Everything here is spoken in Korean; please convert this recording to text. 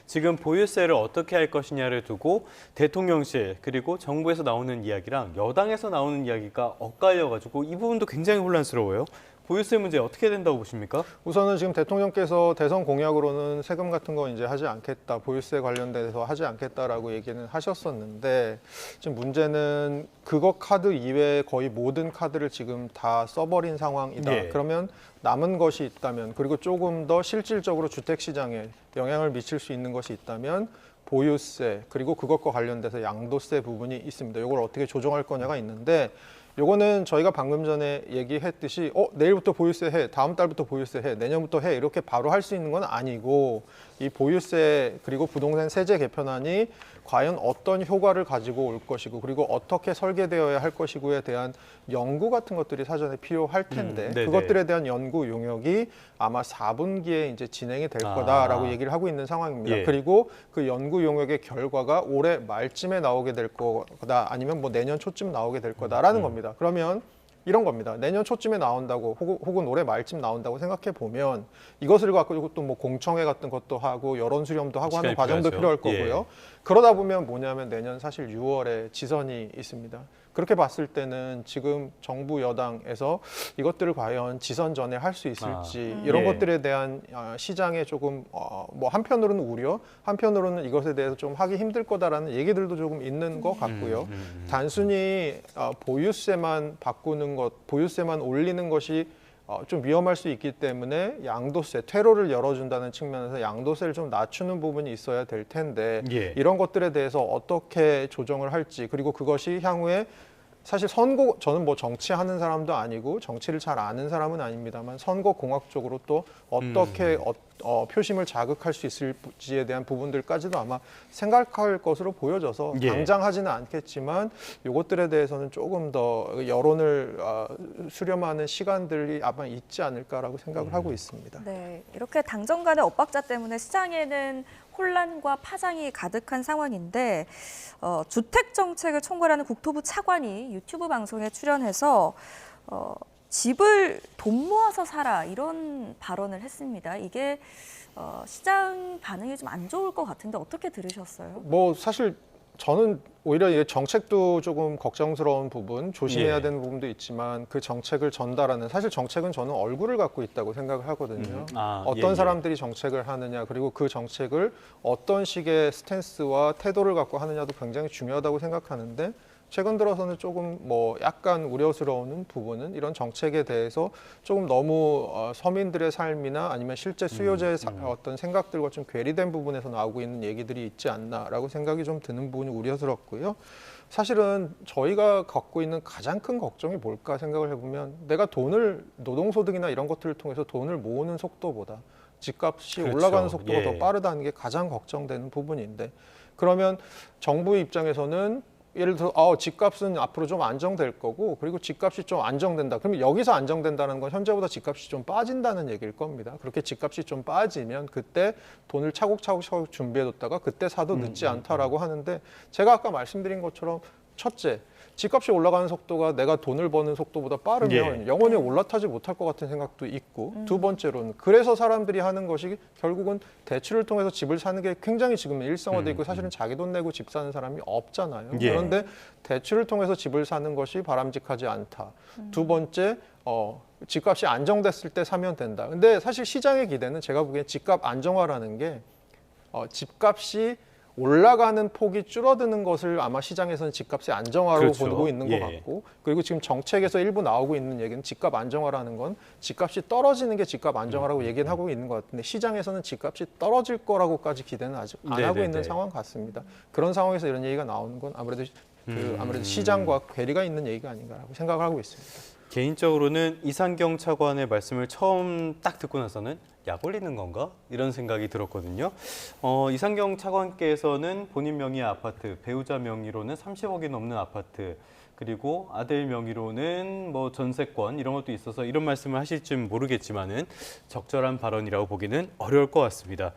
지금 보유세를 어떻게 할 것이냐를 두고 대통령실 그리고 정부에서 나오는 이야기랑 여당에서 나오는 이야기가 엇갈려가지고 이 부분도 굉장히 혼란스러워요. 보유세 문제 어떻게 된다고 보십니까? 우선은 지금 대통령께서 대선 공약으로는 세금 같은 거 이제 하지 않겠다, 보유세 관련돼서 하지 않겠다라고 얘기는 하셨었는데 지금 문제는 그거 카드 이외에 거의 모든 카드를 지금 다 써버린 상황이다. 예. 그러면 남은 것이 있다면 그리고 조금 더 실질적으로 주택 시장에 영향을 미칠 수 있는 것이 있다면 보유세 그리고 그것과 관련돼서 양도세 부분이 있습니다. 이걸 어떻게 조정할 거냐가 있는데 요거는 저희가 방금 전에 얘기했듯이 내일부터 보유세 해, 다음 달부터 보유세 해, 내년부터 해 이렇게 바로 할 수 있는 건 아니고 이 보유세 그리고 부동산 세제 개편안이 과연 어떤 효과를 가지고 올 것이고 그리고 어떻게 설계되어야 할 것이고에 대한 연구 같은 것들이 사전에 필요할 텐데 그것들에 대한 연구 용역이 아마 4분기에 이제 진행이 될 거다라고 얘기를 하고 있는 상황입니다. 예. 그리고 그 연구 용역의 결과가 올해 말쯤에 나오게 될 거다 아니면 뭐 내년 초쯤 나오게 될 거다라는 겁니다. 그러면 이런 겁니다. 내년 초쯤에 나온다고 혹은 올해 말쯤 나온다고 생각해 보면 이것을 갖고 또 뭐 공청회 같은 것도 하고 여론 수렴도 하고 하는 과정도 필요할 거고요. 예. 그러다 보면 뭐냐면 내년 사실 6월에 지선이 있습니다. 그렇게 봤을 때는 지금 정부 여당에서 이것들을 과연 지선 전에 할 수 있을지 이런 예. 것들에 대한 시장에 조금 뭐 한편으로는 우려, 한편으로는 이것에 대해서 좀 하기 힘들 거다라는 얘기들도 조금 있는 것 같고요. 단순히 보유세만 바꾸는 것, 보유세만 올리는 것이 좀 위험할 수 있기 때문에 양도세, 퇴로를 열어준다는 측면에서 양도세를 좀 낮추는 부분이 있어야 될 텐데 예. 이런 것들에 대해서 어떻게 조정을 할지 그리고 그것이 향후에 사실 저는 뭐 정치하는 사람도 아니고 정치를 잘 아는 사람은 아닙니다만 선거 공학적으로 또 어떻게 표심을 자극할 수 있을지에 대한 부분들까지도 아마 생각할 것으로 보여져서 예. 당장 하지는 않겠지만 이것들에 대해서는 조금 더 여론을 수렴하는 시간들이 아마 있지 않을까라고 생각을 하고 있습니다. 네, 이렇게 당정 간의 엇박자 때문에 시장에는 혼란과 파장이 가득한 상황인데 주택 정책을 총괄하는 국토부 차관이 유튜브 방송에 출연해서 집을 돈 모아서 사라 이런 발언을 했습니다. 이게 시장 반응이 좀 안 좋을 것 같은데 어떻게 들으셨어요? 뭐 사실 저는 오히려 이 정책도 조금 걱정스러운 부분, 조심해야 예. 되는 부분도 있지만 그 정책을 전달하는 사실 정책은 저는 얼굴을 갖고 있다고 생각을 하거든요. 어떤 예. 사람들이 정책을 하느냐 그리고 그 정책을 어떤 식의 스탠스와 태도를 갖고 하느냐도 굉장히 중요하다고 생각하는데 최근 들어서는 조금 뭐 약간 우려스러운 부분은 이런 정책에 대해서 조금 너무 서민들의 삶이나 아니면 실제 수요자의 어떤 생각들과 좀 괴리된 부분에서 나오고 있는 얘기들이 있지 않나라고 생각이 좀 드는 부분이 우려스럽고요. 사실은 저희가 갖고 있는 가장 큰 걱정이 뭘까 생각을 해보면 내가 돈을 노동소득이나 이런 것들을 통해서 돈을 모으는 속도보다 집값이 그렇죠. 올라가는 속도가 예. 더 빠르다는 게 가장 걱정되는 부분인데 그러면 정부 입장에서는 예를 들어 집값은 앞으로 좀 안정될 거고 그리고 집값이 좀 안정된다. 그러면 여기서 안정된다는 건 현재보다 집값이 좀 빠진다는 얘기일 겁니다. 그렇게 집값이 좀 빠지면 그때 돈을 차곡차곡 준비해뒀다가 그때 사도 늦지 않다라고 하는데 제가 아까 말씀드린 것처럼 첫째, 집값이 올라가는 속도가 내가 돈을 버는 속도보다 빠르면 예. 영원히 올라타지 못할 것 같은 생각도 있고 두 번째로는 그래서 사람들이 하는 것이 결국은 대출을 통해서 집을 사는 게 굉장히 지금 일상화돼 있고 사실은 자기 돈 내고 집 사는 사람이 없잖아요. 예. 그런데 대출을 통해서 집을 사는 것이 바람직하지 않다. 두 번째, 집값이 안정됐을 때 사면 된다. 근데 사실 시장의 기대는 제가 보기엔 집값 안정화라는 게 집값이 올라가는 폭이 줄어드는 것을 아마 시장에서는 집값의 안정화로 그렇죠. 보고 있는 예. 것 같고 그리고 지금 정책에서 일부 나오고 있는 얘기는 집값 안정화라는 건 집값이 떨어지는 게 집값 안정화라고 얘기는 하고 있는 것 같은데 시장에서는 집값이 떨어질 거라고까지 기대는 아직 안 하고 있는 상황 같습니다. 그런 상황에서 이런 얘기가 나오는 건 아무래도 시장과 괴리가 있는 얘기가 아닌가라고 생각을 하고 있습니다. 개인적으로는 이상경 차관의 말씀을 처음 딱 듣고 나서는 약 올리는 건가? 이런 생각이 들었거든요. 이상경 차관께서는 본인 명의의 아파트, 배우자 명의로는 30억이 넘는 아파트, 그리고 아들 명의로는 뭐 전세권 이런 것도 있어서 이런 말씀을 하실지 모르겠지만은 적절한 발언이라고 보기는 어려울 것 같습니다.